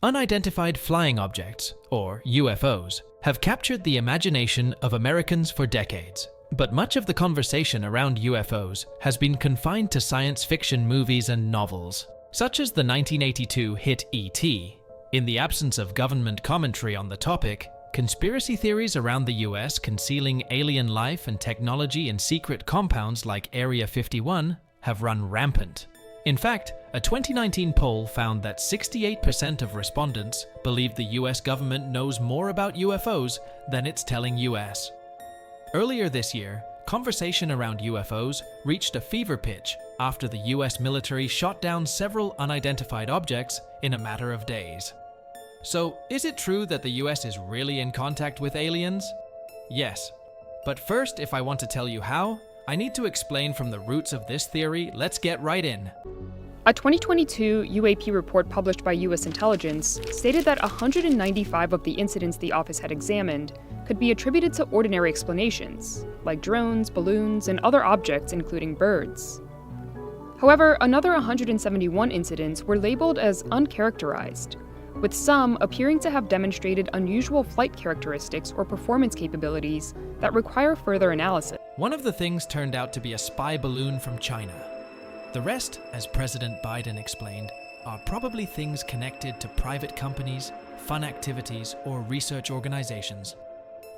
Unidentified flying objects, or UFOs, have captured the imagination of Americans for decades. But much of the conversation around UFOs has been confined to science fiction movies and novels, such as the 1982 hit E.T. In the absence of government commentary on the topic, conspiracy theories around the US concealing alien life and technology in secret compounds like Area 51 have run rampant. In fact, a 2019 poll found that 68% of respondents believe the US government knows more about UFOs than it's telling US. Earlier this year, conversation around UFOs reached a fever pitch after the US military shot down several unidentified objects in a matter of days. So, is it true that the US is really in contact with aliens? Yes. But first, if I want to tell you how, I need to explain from the roots of this theory. Let's get right in. A 2022 UAP report published by US intelligence stated that 195 of the incidents the office had examined could be attributed to ordinary explanations, like drones, balloons, and other objects including birds. However, another 171 incidents were labeled as uncharacterized, with some appearing to have demonstrated unusual flight characteristics or performance capabilities that require further analysis. One of the things turned out to be a spy balloon from China. The rest, as President Biden explained, are probably things connected to private companies, fun activities, or research organizations.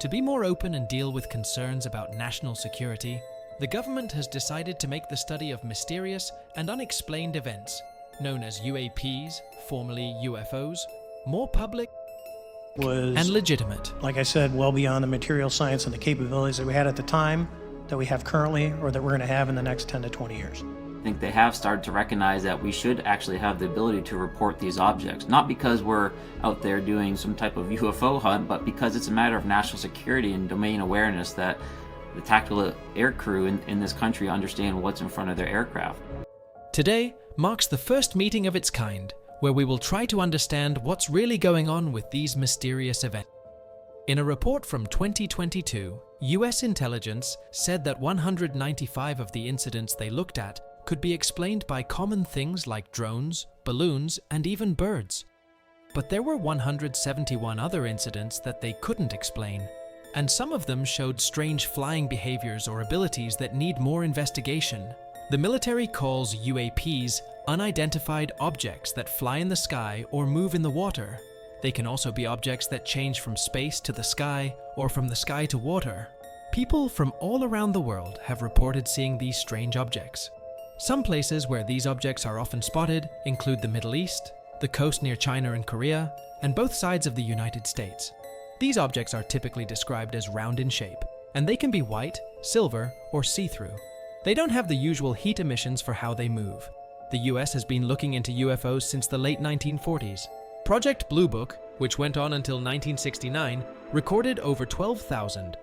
To be more open and deal with concerns about national security, the government has decided to make the study of mysterious and unexplained events, known as UAPs, formerly UFOs, more public and legitimate. Like I said, well beyond the material science and the capabilities that we had at the time, that we have currently, or that we're going to have in the next 10 to 20 years. I think they have started to recognize that we should actually have the ability to report these objects, not because we're out there doing some type of UFO hunt, but because it's a matter of national security and domain awareness that the tactical air crew in this country understand what's in front of their aircraft. Today marks the first meeting of its kind, where we will try to understand what's really going on with these mysterious events. In a report from 2022, US intelligence said that 195 of the incidents they looked at could be explained by common things like drones, balloons, and even birds. But there were 171 other incidents that they couldn't explain, and some of them showed strange flying behaviors or abilities that need more investigation. The military calls UAPs unidentified objects that fly in the sky or move in the water. They can also be objects that change from space to the sky or from the sky to water. People from all around the world have reported seeing these strange objects. Some places where these objects are often spotted include the Middle East, the coast near China and Korea, and both sides of the United States. These objects are typically described as round in shape, and they can be white, silver, or see-through. They don't have the usual heat emissions for how they move. The US has been looking into UFOs since the late 1940s. Project Blue Book, which went on until 1969, recorded over 12,000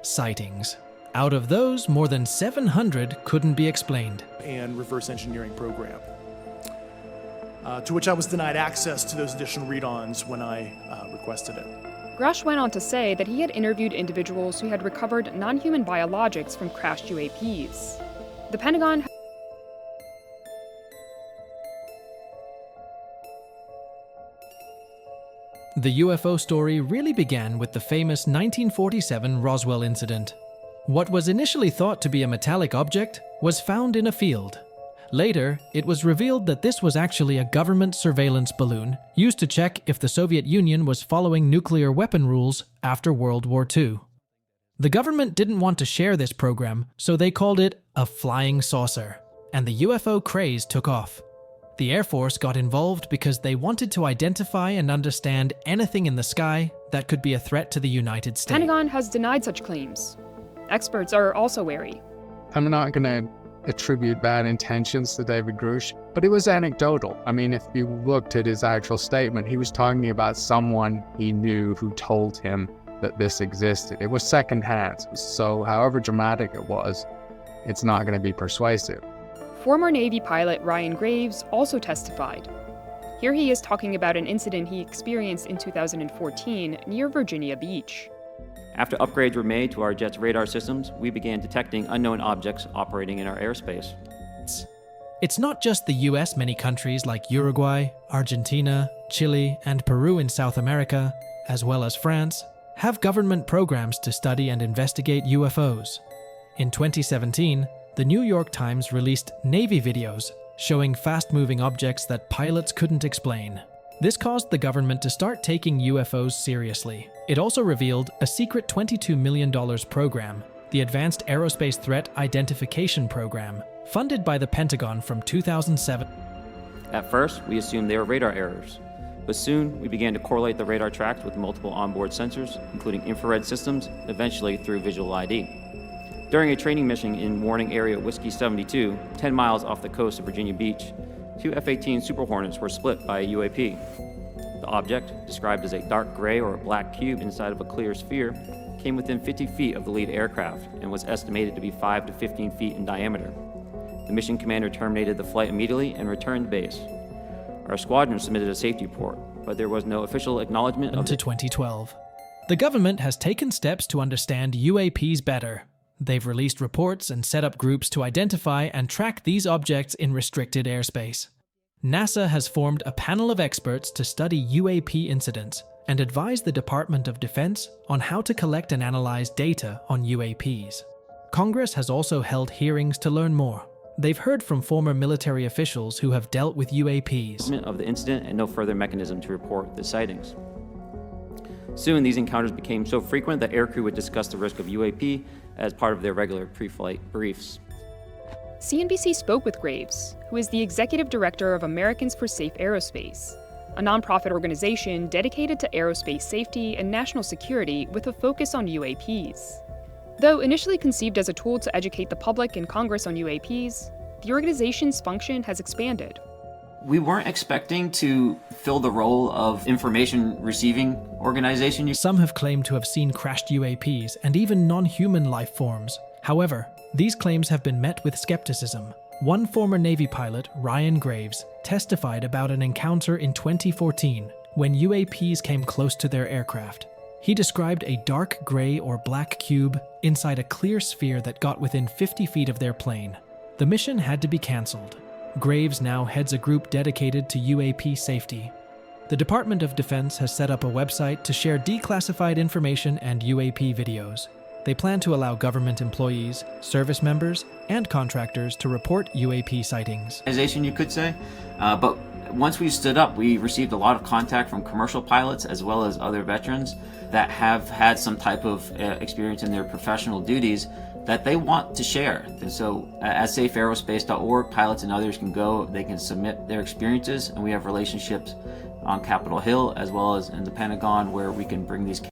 sightings. Out of those, more than 700 couldn't be explained. And reverse engineering program, to which I was denied access to those additional read-ons when I requested it. Grush went on to say that he had interviewed individuals who had recovered non-human biologics from crashed UAPs. The Pentagon The UFO story really began with the famous 1947 Roswell incident. What was initially thought to be a metallic object was found in a field. Later, it was revealed that this was actually a government surveillance balloon used to check if the Soviet Union was following nuclear weapon rules after World War II. The government didn't want to share this program, so they called it a flying saucer, and the UFO craze took off. The Air Force got involved because they wanted to identify and understand anything in the sky that could be a threat to the United States. The Pentagon has denied such claims. Experts are also wary. I'm not going to attribute bad intentions to David Grush, but it was anecdotal. I mean, if you looked at his actual statement, he was talking about someone he knew who told him that this existed. It was secondhand, so however dramatic it was, it's not going to be persuasive. Former Navy pilot Ryan Graves also testified. Here he is talking about an incident he experienced in 2014 near Virginia Beach. After upgrades were made to our jet's radar systems, we began detecting unknown objects operating in our airspace. It's not just the US. Many countries like Uruguay, Argentina, Chile, and Peru in South America, as well as France, have government programs to study and investigate UFOs. In 2017, the New York Times released Navy videos showing fast-moving objects that pilots couldn't explain. This caused the government to start taking UFOs seriously. It also revealed a secret $22 million program, the Advanced Aerospace Threat Identification Program, funded by the Pentagon from 2007. At first, we assumed they were radar errors, but soon we began to correlate the radar tracks with multiple onboard sensors, including infrared systems, eventually through visual ID. During a training mission in Warning Area Whiskey 72, 10 miles off the coast of Virginia Beach, two F-18 Super Hornets were split by a UAP. The object, described as a dark gray or a black cube inside of a clear sphere, came within 50 feet of the lead aircraft and was estimated to be 5 to 15 feet in diameter. The mission commander terminated the flight immediately and returned to base. Our squadron submitted a safety report, but there was no official acknowledgement of to 2012. The government has taken steps to understand UAPs better. They've released reports and set up groups to identify and track these objects in restricted airspace. NASA has formed a panel of experts to study UAP incidents and advise the Department of Defense on how to collect and analyze data on UAPs. Congress has also held hearings to learn more. They've heard from former military officials who have dealt with UAPs. Of the incident and no further mechanism to report the sightings. Soon, these encounters became so frequent that aircrew would discuss the risk of UAP as part of their regular pre-flight briefs. CNBC spoke with Graves, who is the executive director of Americans for Safe Aerospace, a nonprofit organization dedicated to aerospace safety and national security with a focus on UAPs. Though initially conceived as a tool to educate the public and Congress on UAPs, the organization's function has expanded. We weren't expecting to fill the role of information receiving organization. Some have claimed to have seen crashed UAPs and even non-human life forms. However, these claims have been met with skepticism. One former Navy pilot, Ryan Graves, testified about an encounter in 2014 when UAPs came close to their aircraft. He described a dark gray or black cube inside a clear sphere that got within 50 feet of their plane. The mission had to be cancelled. Graves now heads a group dedicated to UAP safety. The Department of Defense has set up a website to share declassified information and UAP videos. They plan to allow government employees, service members, and contractors to report UAP sightings. Organization, you could say, but once we stood up, we received a lot of contact from commercial pilots as well as other veterans that have had some type of experience in their professional duties that they want to share. And so at safeaerospace.org, pilots and others can go, they can submit their experiences, and we have relationships on Capitol Hill as well as in the Pentagon where we can bring these